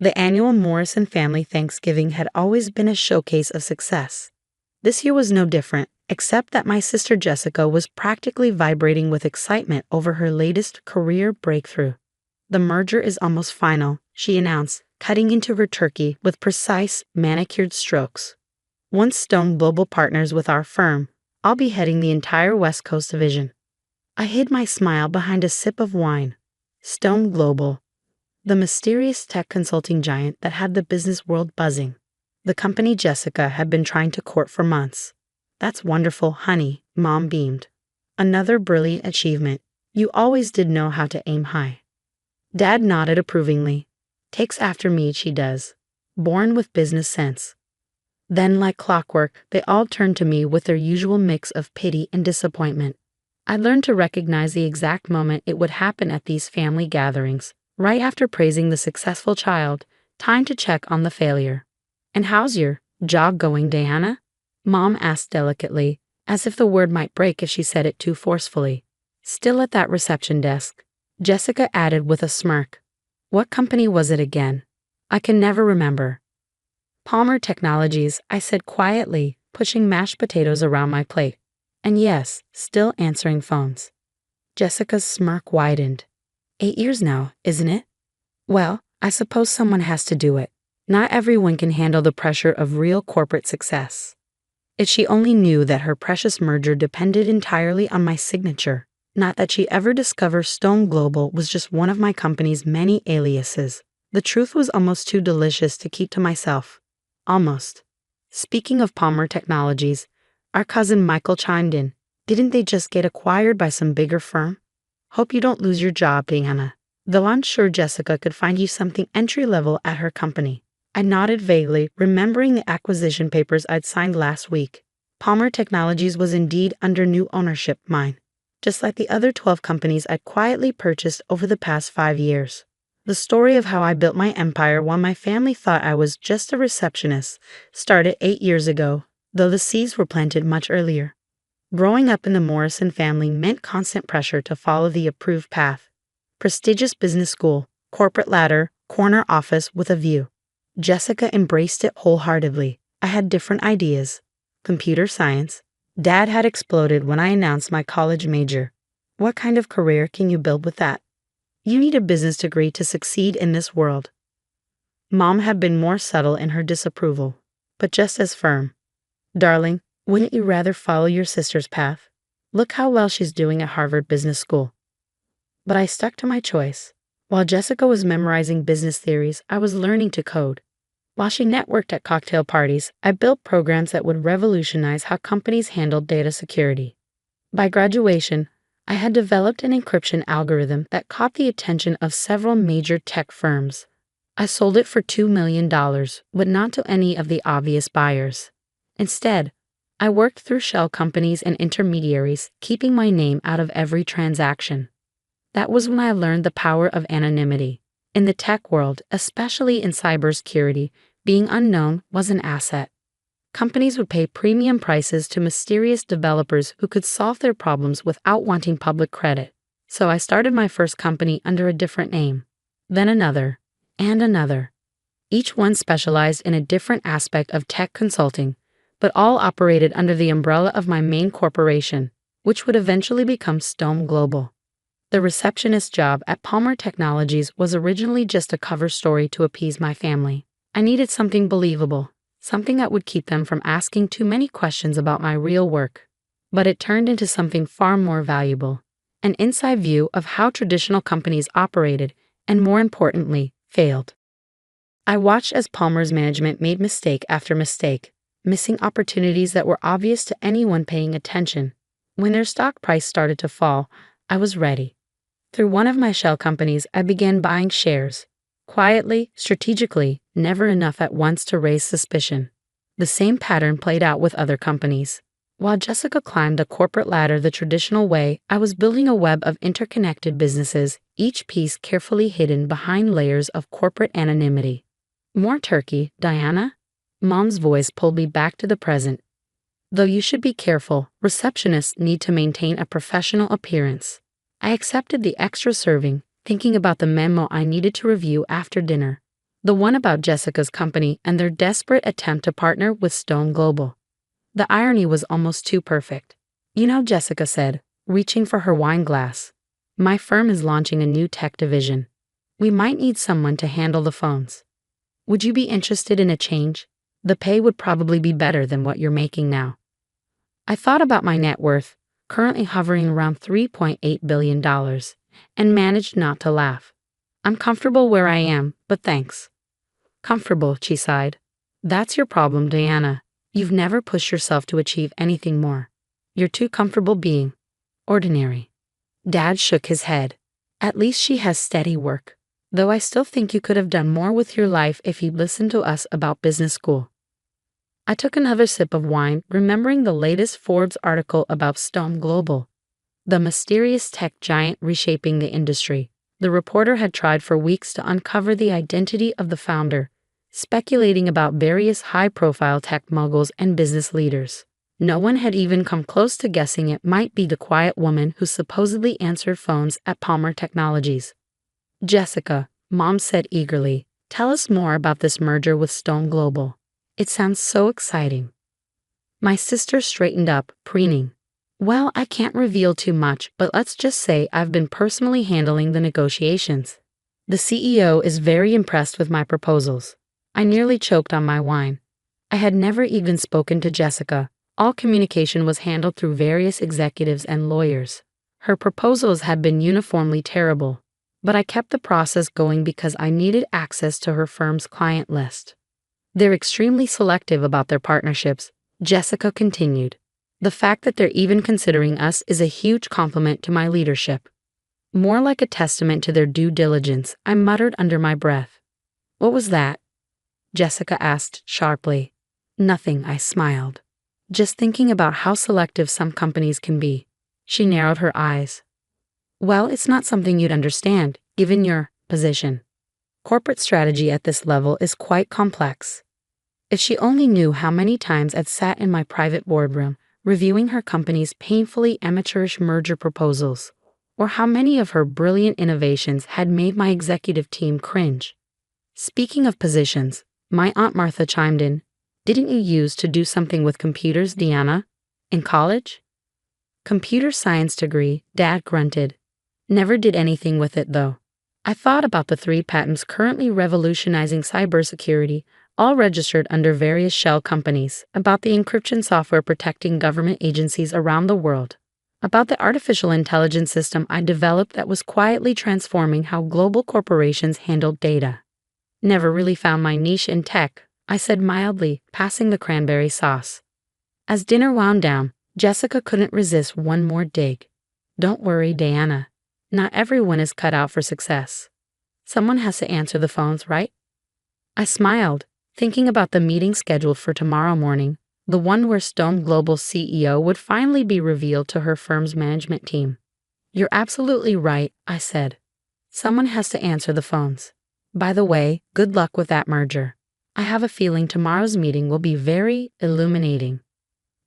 The annual Morrison family Thanksgiving had always been a showcase of success. This year was no different, except that my sister Jessica was practically vibrating with excitement over her latest career breakthrough. "The merger is almost final," she announced, cutting into her turkey with precise, manicured strokes. "Once Stone Global partners with our firm, I'll be heading the entire West Coast division." I hid my smile behind a sip of wine. Stone Global, the mysterious tech consulting giant that had the business world buzzing. The company Jessica had been trying to court for months. "That's wonderful, honey," Mom beamed. "Another brilliant achievement. You always did know how to aim high." Dad nodded approvingly. "Takes after me, she does. Born with business sense." Then, like clockwork, they all turned to me with their usual mix of pity and disappointment. I learned to recognize the exact moment it would happen at these family gatherings. Right after praising the successful child, time to check on the failure. "And how's your job going, Diana?" Mom asked delicately, as if the word might break if she said it too forcefully. "Still at that reception desk," Jessica added with a smirk. "What company was it again? I can never remember." "Palmer Technologies," I said quietly, pushing mashed potatoes around my plate. "And yes, still answering phones." Jessica's smirk widened. 8 years now, isn't it? Well, I suppose someone has to do it. Not everyone can handle the pressure of real corporate success. If she only knew that her precious merger depended entirely on my signature, not that she ever discovered Stone Global was just one of my company's many aliases. The truth was almost too delicious to keep to myself. Almost. Speaking of Palmer Technologies, our cousin Michael chimed in. "Didn't they just get acquired by some bigger firm? Hope you don't lose your job, Diana. Though I'm sure Jessica could find you something entry-level at her company." I nodded vaguely, remembering the acquisition papers I'd signed last week. Palmer Technologies was indeed under new ownership, mine, just like the other 12 companies I'd quietly purchased over the past 5 years. The story of how I built my empire while my family thought I was just a receptionist started 8 years ago, though the seeds were planted much earlier. Growing up in the Morrison family meant constant pressure to follow the approved path. Prestigious business school, corporate ladder, corner office with a view. Jessica embraced it wholeheartedly. I had different ideas. Computer science. Dad had exploded when I announced my college major. "What kind of career can you build with that? You need a business degree to succeed in this world." Mom had been more subtle in her disapproval, but just as firm. "Darling, wouldn't you rather follow your sister's path? Look how well she's doing at Harvard Business School." But I stuck to my choice. While Jessica was memorizing business theories, I was learning to code. While she networked at cocktail parties, I built programs that would revolutionize how companies handled data security. By graduation, I had developed an encryption algorithm that caught the attention of several major tech firms. I sold it for $2 million, but not to any of the obvious buyers. Instead, I worked through shell companies and intermediaries, keeping my name out of every transaction. That was when I learned the power of anonymity. In the tech world, especially in cybersecurity, being unknown was an asset. Companies would pay premium prices to mysterious developers who could solve their problems without wanting public credit. So I started my first company under a different name. Then another, and another. Each one specialized in a different aspect of tech consulting, but all operated under the umbrella of my main corporation, which would eventually become Stone Global. The receptionist job at Palmer Technologies was originally just a cover story to appease my family. I needed something believable, something that would keep them from asking too many questions about my real work. But it turned into something far more valuable, an inside view of how traditional companies operated and, more importantly, failed. I watched as Palmer's management made mistake after mistake, missing opportunities that were obvious to anyone paying attention. When their stock price started to fall, I was ready. Through one of my shell companies, I began buying shares. Quietly, strategically, never enough at once to raise suspicion. The same pattern played out with other companies. While Jessica climbed the corporate ladder the traditional way, I was building a web of interconnected businesses, each piece carefully hidden behind layers of corporate anonymity. "More turkey, Diana?" Mom's voice pulled me back to the present. "Though you should be careful, receptionists need to maintain a professional appearance." I accepted the extra serving, thinking about the memo I needed to review after dinner. The one about Jessica's company and their desperate attempt to partner with Stone Global. The irony was almost too perfect. You know, Jessica said, reaching for her wine glass. My firm is launching a new tech division. We might need someone to handle the phones. Would you be interested in a change? The pay would probably be better than what you're making now. I thought about my net worth, currently hovering around $3.8 billion, and managed not to laugh. I'm comfortable where I am, but thanks. Comfortable, she sighed. That's your problem, Diana. You've never pushed yourself to achieve anything more. You're too comfortable being ordinary. Dad shook his head. At least she has steady work. Though I still think you could have done more with your life if you'd listened to us about business school. I took another sip of wine, remembering the latest Forbes article about Stone Global, the mysterious tech giant reshaping the industry. The reporter had tried for weeks to uncover the identity of the founder, speculating about various high-profile tech moguls and business leaders. No one had even come close to guessing it might be the quiet woman who supposedly answered phones at Palmer Technologies. Jessica, Mom said eagerly, tell us more about this merger with Stone Global. It sounds so exciting. My sister straightened up, preening. Well, I can't reveal too much, but let's just say I've been personally handling the negotiations. The CEO is very impressed with my proposals. I nearly choked on my wine. I had never even spoken to Jessica. All communication was handled through various executives and lawyers. Her proposals had been uniformly terrible, but I kept the process going because I needed access to her firm's client list. They're extremely selective about their partnerships, Jessica continued. The fact that they're even considering us is a huge compliment to my leadership. More like a testament to their due diligence, I muttered under my breath. What was that? Jessica asked sharply. Nothing, I smiled. Just thinking about how selective some companies can be. She narrowed her eyes. Well, it's not something you'd understand, given your position. Corporate strategy at this level is quite complex. If she only knew how many times I'd sat in my private boardroom, reviewing her company's painfully amateurish merger proposals, or how many of her brilliant innovations had made my executive team cringe. Speaking of positions, my Aunt Martha chimed in. Didn't you used to do something with computers, Diana? In college? Computer science degree, Dad grunted. Never did anything with it, though. I thought about the 3 patents currently revolutionizing cybersecurity, all registered under various shell companies, about the encryption software protecting government agencies around the world, about the artificial intelligence system I developed that was quietly transforming how global corporations handled data. Never really found my niche in tech, I said mildly, passing the cranberry sauce. As dinner wound down, Jessica couldn't resist one more dig. Don't worry, Diana. Not everyone is cut out for success. Someone has to answer the phones, right? I smiled, thinking about the meeting scheduled for tomorrow morning, the one where Stone Global's CEO would finally be revealed to her firm's management team. You're absolutely right, I said. Someone has to answer the phones. By the way, good luck with that merger. I have a feeling tomorrow's meeting will be very illuminating.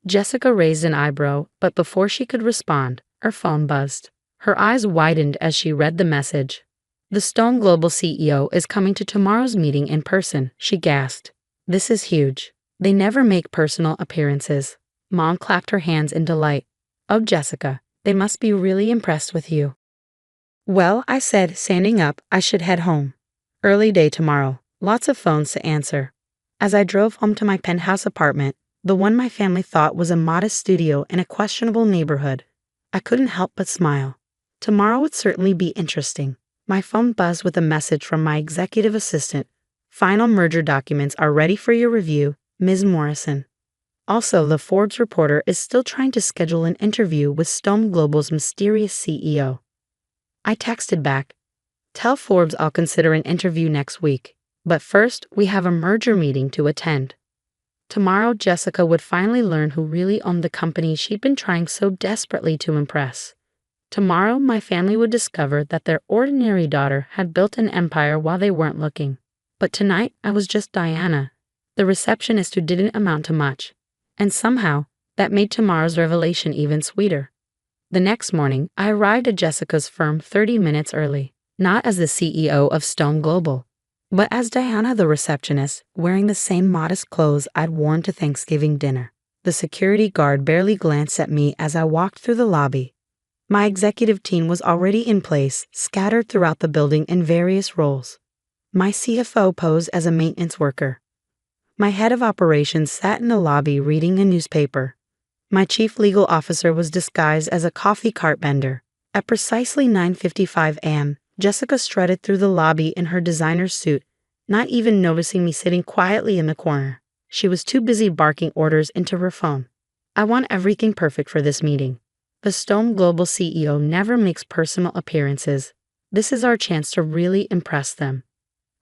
Jessica raised an eyebrow, but before she could respond, her phone buzzed. Her eyes widened as she read the message. The Stone Global CEO is coming to tomorrow's meeting in person, she gasped. This is huge. They never make personal appearances. Mom clapped her hands in delight. Oh, Jessica, they must be really impressed with you. Well, I said, standing up, I should head home. Early day tomorrow, lots of phones to answer. As I drove home to my penthouse apartment, the one my family thought was a modest studio in a questionable neighborhood, I couldn't help but smile. Tomorrow would certainly be interesting. My phone buzzed with a message from my executive assistant. Final merger documents are ready for your review, Ms. Morrison. Also, the Forbes reporter is still trying to schedule an interview with Stone Global's mysterious CEO. I texted back, tell Forbes I'll consider an interview next week, but first we have a merger meeting to attend. Tomorrow, Jessica would finally learn who really owned the company she'd been trying so desperately to impress. Tomorrow, my family would discover that their ordinary daughter had built an empire while they weren't looking. But tonight, I was just Diana, the receptionist who didn't amount to much. And somehow, that made tomorrow's revelation even sweeter. The next morning, I arrived at Jessica's firm 30 minutes early, not as the CEO of Stone Global, But as Diana, the receptionist, wearing the same modest clothes I'd worn to Thanksgiving dinner, the security guard barely glanced at me as I walked through the lobby. My executive team was already in place, scattered throughout the building in various roles. My CFO posed as a maintenance worker. My head of operations sat in the lobby reading a newspaper. My chief legal officer was disguised as a coffee cart vendor. At precisely 9:55 a.m., Jessica strutted through the lobby in her designer suit, not even noticing me sitting quietly in the corner. She was too busy barking orders into her phone. I want everything perfect for this meeting. The Stone Global CEO never makes personal appearances. This is our chance to really impress them.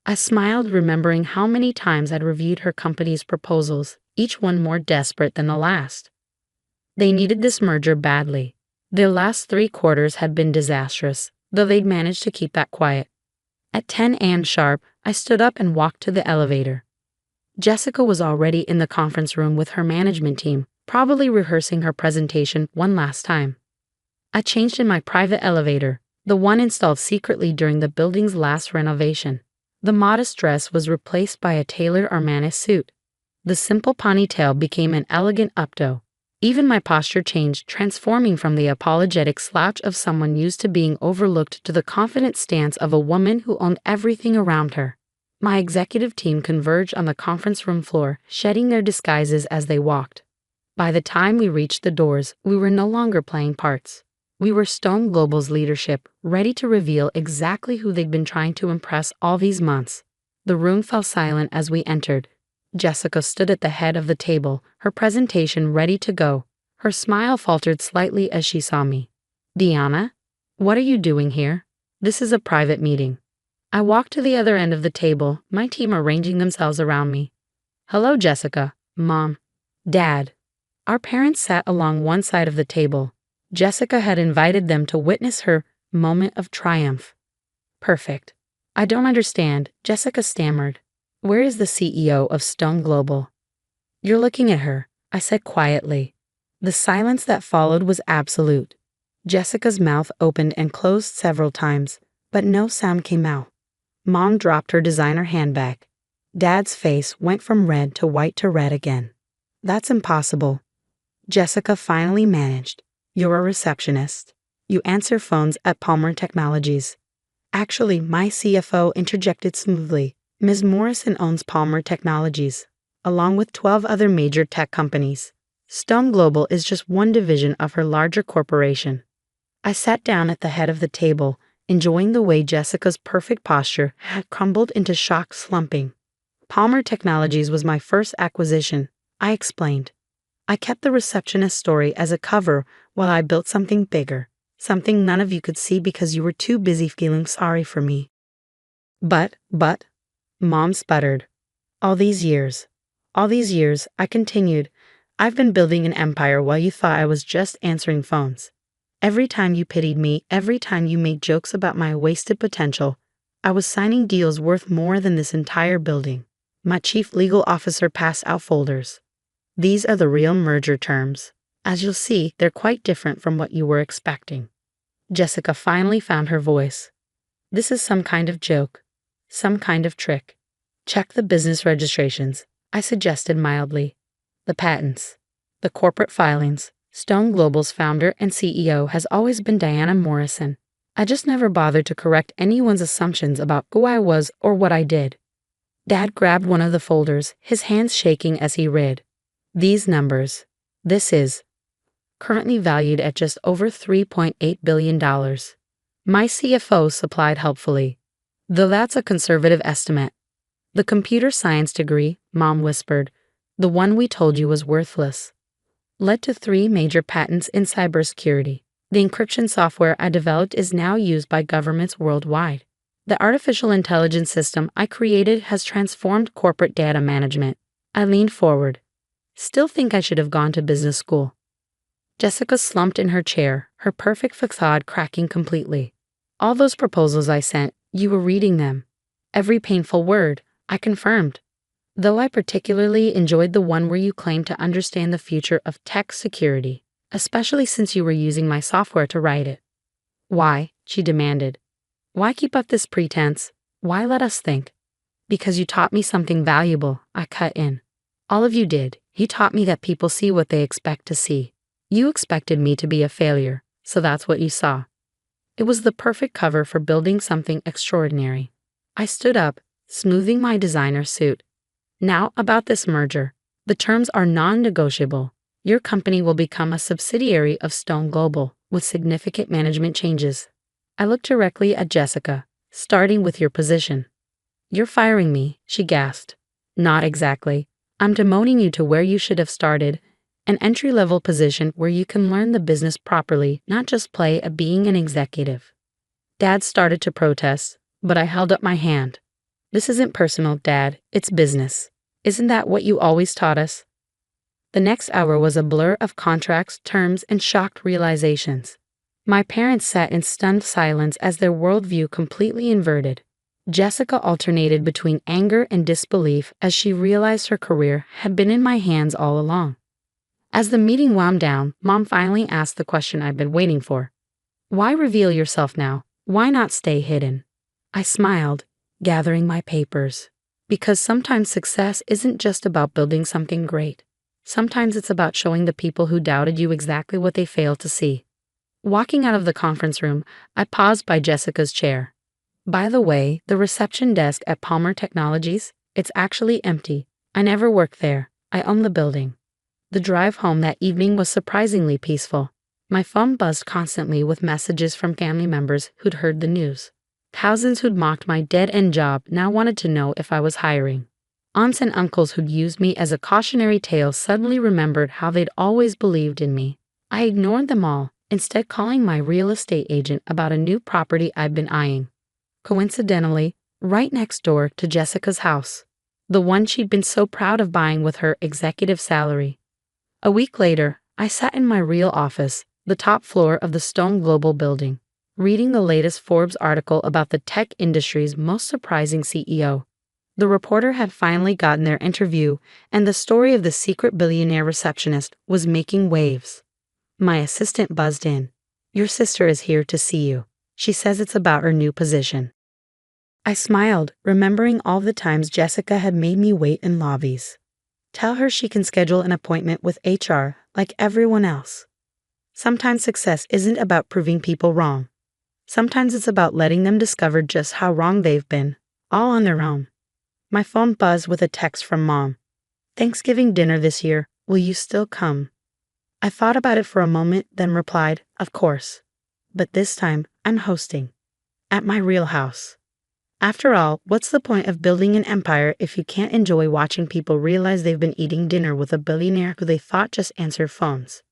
I smiled, remembering how many times I'd reviewed her company's proposals, each one more desperate than the last. They needed this merger badly. Their last 3 quarters had been disastrous, though they'd managed to keep that quiet. At 10 a.m. sharp, I stood up and walked to the elevator. Jessica was already in the conference room with her management team, probably rehearsing her presentation one last time. I changed in my private elevator, the one installed secretly during the building's last renovation. The modest dress was replaced by a tailored Armani suit. The simple ponytail became an elegant updo. Even my posture changed, transforming from the apologetic slouch of someone used to being overlooked to the confident stance of a woman who owned everything around her. My executive team converged on the conference room floor, shedding their disguises as they walked. By the time we reached the doors, we were no longer playing parts. We were Stone Global's leadership, ready to reveal exactly who they'd been trying to impress all these months. The room fell silent as we entered. Jessica stood at the head of the table, her presentation ready to go. Her smile faltered slightly as she saw me. "Diana, what are you doing here? This is a private meeting." I walked to the other end of the table, my team arranging themselves around me. "Hello, Jessica, Mom, Dad." Our parents sat along one side of the table. Jessica had invited them to witness her moment of triumph. "Perfect. I don't understand," Jessica stammered. "Where is the CEO of Stone Global?" "You're looking at her," I said quietly. The silence that followed was absolute. Jessica's mouth opened and closed several times, but no sound came out. Mom dropped her designer handbag. Dad's face went from red to white to red again. "That's impossible." Jessica finally managed. "You're a receptionist. You answer phones at Palmer Technologies." Actually, my CFO interjected smoothly. "Ms. Morrison owns Palmer Technologies, along with 12 other major tech companies. Stone Global is just one division of her larger corporation." I sat down at the head of the table, enjoying the way Jessica's perfect posture had crumbled into shocked slumping. "Palmer Technologies was my first acquisition," I explained. "I kept the receptionist story as a cover while I built something bigger, something none of you could see because you were too busy feeling sorry for me." But, Mom sputtered. All these years, I continued, "I've been building an empire while you thought I was just answering phones. Every time you pitied me, every time you made jokes about my wasted potential, I was signing deals worth more than this entire building." My chief legal officer passed out folders. "These are the real merger terms. As you'll see, they're quite different from what you were expecting." Jessica finally found her voice. "This is some kind of joke. Some kind of trick. Check the business registrations," I suggested mildly. "The patents. The corporate filings. Stone Global's founder and CEO has always been Diana Morrison. I just never bothered to correct anyone's assumptions about who I was or what I did." Dad grabbed one of the folders, his hands shaking as he read. "These numbers. This is currently valued at just over $3.8 billion. My CFO supplied helpfully. "Though that's a conservative estimate." "The computer science degree," Mom whispered, "the one we told you was worthless, led to 3 major patents in cybersecurity. The encryption software I developed is now used by governments worldwide. The artificial intelligence system I created has transformed corporate data management." I leaned forward. "Still think I should have gone to business school." Jessica slumped in her chair, her perfect facade cracking completely. "All those proposals I sent, you were reading them. Every painful word," I confirmed. "Though I particularly enjoyed the one where you claimed to understand the future of tech security, especially since you were using my software to write it." "Why?" she demanded. "Why keep up this pretense? Why let us think?" Because you taught me something valuable, I cut in. All of you did. You taught me that people see what they expect to see. You expected me to be a failure, so that's what you saw. It was the perfect cover for building something extraordinary. I stood up, smoothing my designer suit. Now about this merger. The terms are non-negotiable. Your company will become a subsidiary of Stone Global, with significant management changes. I looked directly at Jessica, starting with your position. You're firing me, she gasped. Not exactly. I'm demoting you to where you should have started, an entry-level position where you can learn the business properly, not just play at being an executive. Dad started to protest, but I held up my hand. This isn't personal, Dad, it's business. Isn't that what you always taught us? The next hour was a blur of contracts, terms, and shocked realizations. My parents sat in stunned silence as their worldview completely inverted. Jessica alternated between anger and disbelief as she realized her career had been in my hands all along. As the meeting wound down, Mom finally asked the question I've been waiting for. Why reveal yourself now? Why not stay hidden? I smiled, gathering my papers. Because sometimes success isn't just about building something great. Sometimes it's about showing the people who doubted you exactly what they failed to see. Walking out of the conference room, I paused by Jessica's chair. By the way, the reception desk at Palmer Technologies, it's actually empty. I never worked there. I own the building. The drive home that evening was surprisingly peaceful. My phone buzzed constantly with messages from family members who'd heard the news. Thousands who'd mocked my dead-end job now wanted to know if I was hiring. Aunts and uncles who'd used me as a cautionary tale suddenly remembered how they'd always believed in me. I ignored them all, instead calling my real estate agent about a new property I'd been eyeing. Coincidentally, right next door to Jessica's house. The one she'd been so proud of buying with her executive salary. A week later, I sat in my real office, the top floor of the Stone Global building, reading the latest Forbes article about the tech industry's most surprising CEO. The reporter had finally gotten their interview, and the story of the secret billionaire receptionist was making waves. My assistant buzzed in. Your sister is here to see you. She says it's about her new position. I smiled, remembering all the times Jessica had made me wait in lobbies. Tell her she can schedule an appointment with HR like everyone else. Sometimes success isn't about proving people wrong. Sometimes it's about letting them discover just how wrong they've been, all on their own. My phone buzzed with a text from Mom. Thanksgiving dinner this year, will you still come? I thought about it for a moment, then replied, of course. But this time, I'm hosting. At my real house. After all, what's the point of building an empire if you can't enjoy watching people realize they've been eating dinner with a billionaire who they thought just answered phones?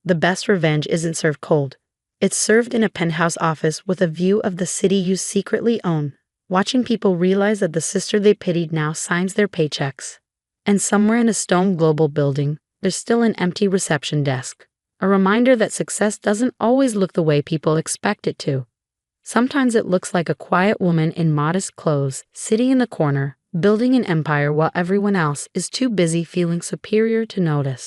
The best revenge isn't served cold. It's served in a penthouse office with a view of the city you secretly own, watching people realize that the sister they pitied now signs their paychecks. And somewhere in a Stone Global building, there's still an empty reception desk, a reminder that success doesn't always look the way people expect it to. Sometimes it looks like a quiet woman in modest clothes, sitting in the corner, building an empire while everyone else is too busy feeling superior to notice.